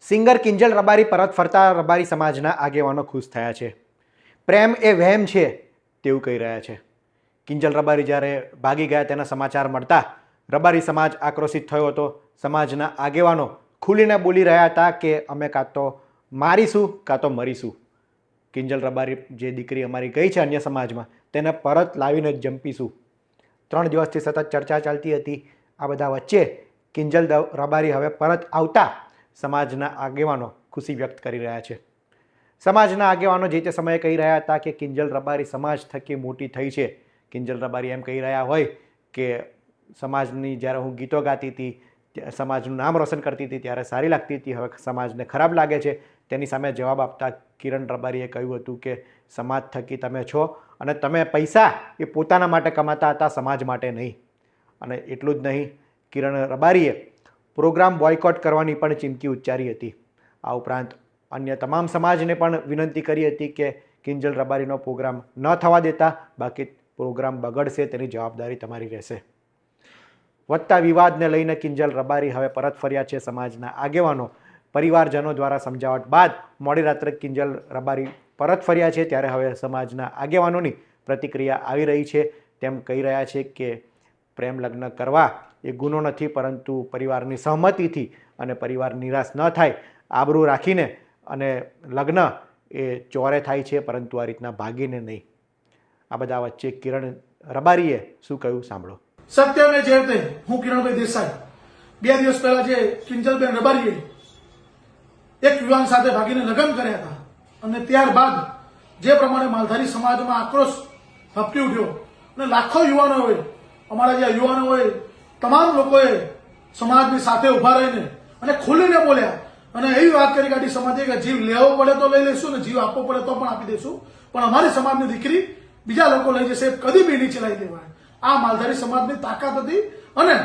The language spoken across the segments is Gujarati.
સિંગર કિંજલ રબારી પરત ફરતા રબારી સમાજના આગેવાનો ખુશ થયા છે. પ્રેમ એ વહેમ છે તેવું કહી રહ્યા છે. કિંજલ રબારી જ્યારે ભાગી ગયા તેના સમાચાર મળતા રબારી સમાજ આક્રોશિત થયો હતો. સમાજના આગેવાનો ખુલીને બોલી રહ્યા હતા કે અમે કાં તો મારીશું કાં તો મરીશું. કિંજલ રબારી જે દીકરી અમારી ગઈ છે અન્ય સમાજમાં તેને પરત લાવીને જ જંપીશું. 3 દિવસથી સતત ચર્ચા ચાલતી હતી. આ બધા વચ્ચે કિંજલ રબારી હવે પરત આવતા સમાજના આગેવાનો ખુશી વ્યક્ત કરી રહ્યા છે. સમાજના આગેવાનો જે તે સમયે કહી રહ્યા હતા કે કિંજલ રબારી સમાજ થકી મોટી થઈ છે. કિંજલ રબારી એમ કહી રહ્યા હોય કે સમાજની જ્યારે હું ગીતો ગાતી હતી, સમાજનું નામ રોશન કરતી હતી ત્યારે સારી લાગતી હતી, હવે સમાજને ખરાબ લાગે છે. તેની સામે જવાબ આપતા કિરણ રબારીએ કહ્યું હતું કે સમાજ થકી તમે છો અને તમે પૈસા એ પોતાના માટે કમાતા હતા, સમાજ માટે નહીં. અને એટલું જ નહીં, કિરણ રબારીએ પ્રોગ્રામ બોયકોટ કરવાની પણ ચીમકી ઉચ્ચારી હતી. આ ઉપરાંત અન્ય તમામ સમાજને પણ વિનંતી કરી હતી કે કિંજલ રબારીનો પ્રોગ્રામ ન થવા દેતા, બાકી પ્રોગ્રામ બગડશે તેની જવાબદારી તમારી રહેશે. વધતા વિવાદને લઈને કિંજલ રબારી હવે પરત ફર્યા છે. સમાજના આગેવાનો પરિવારજનો દ્વારા સમજાવટ બાદ મોડી રાત્રે કિંજલ રબારી પરત ફર્યા છે. ત્યારે હવે સમાજના આગેવાનોની પ્રતિક્રિયા આવી રહી છે. તેમ કહી રહ્યા છે કે પ્રેમ લગ્ન કરવા એ ગુનો નથી, પરંતુ પરિવારની સહમતિથી અને પરિવાર નિરાશ ન થાય, આબરૂ રાખીને અને લગ્ન એ ચોરે થાય છે, પરંતુ આ રીતના ભાગીને નહીં. આ બધા વચ્ચે કિરણ રબારીએ શું કહ્યું સાંભળો. સત્ય મેં જયતે. હું કિરણભાઈ દેસાઈ. 2 દિવસ પહેલા જે કિંજલબેન રબારીએ એક યુવાન સાથે ભાગીને લગ્ન કર્યા હતા અને ત્યારબાદ જે પ્રમાણે માલધારી સમાજમાં આક્રોશ ભપકી ઉઠ્યો અને લાખો યુવાનોએ, અમારા જે યુવાનોએ, તમામ લોકોએ સમાજની સાથે ઉભા રહીને અને ખુલીને બોલ્યા અને એવી વાત કરી કાઢી સમાજે કે જીવ લેવો પડે તો લઈ લઈશું ને જીવ આપવો પડે તો પણ આપી દઈશું, પણ અમારી સમાજની દીકરી બીજા લોકો લઈ જશે કદી બી નહીં ચલાવી દેવાય. આ માલધારી સમાજની તાકાત હતી. અને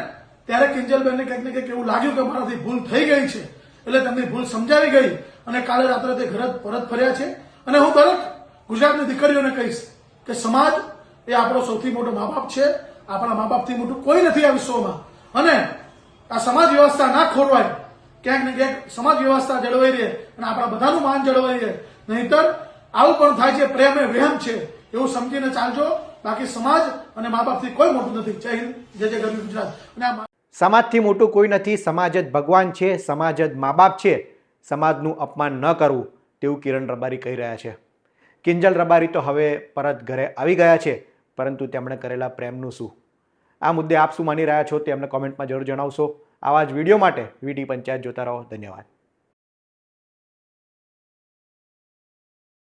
ત્યારે કિંજલબેનને કંઈક ને કંઈક એવું લાગ્યું કે મારાથી ભૂલ થઈ ગઈ છે, એટલે તેમની ભૂલ સમજાવી ગઈ અને કાલે રાત્રે તે ઘરે પરત ફર્યા છે. અને હું દરેક ગુજરાતની દીકરીઓને કહીશ કે સમાજ એ આપણો સૌથી મોટો મા બાપ છે. આપણા મા બાપથી મોટું કોઈ નથી આ વિશ્વમાં. અને આ સમાજ વ્યવસ્થા ના ખોરવાય, ક્યાંક ને ક્યાંક સમાજ વ્યવસ્થા જળવાઈ રહે અને આપણા બધાનું માન જળવાઈ રહે. નહીતર આવું પણ થાય છે, પ્રેમ એ વહેમ છે એવું સમજીને ચાલજો. બાકી સમાજ અને મા બાપથી કોઈ મોટું નથી. જય હિન્દ, જય જય ગરવી ગુજરાત. અને સમાજથી મોટું કોઈ નથી. સમાજ જ ભગવાન છે, સમાજ જ મા બાપ છે. સમાજનું અપમાન ન કરવું તેવું કિરણ રબારી કહી રહ્યા છે. કિંજલ રબારી તો હવે પરત ઘરે આવી ગયા છે, પરંતુ તેમણે કરેલા પ્રેમનું શું? આ મુદ્દે આપ શું માની રહ્યા છો તે અમને કોમેન્ટમાં જરૂર જણાવશો. આવા જ વિડીયો માટે વીટી પંચાયત જોતા રહો. ધન્યવાદ.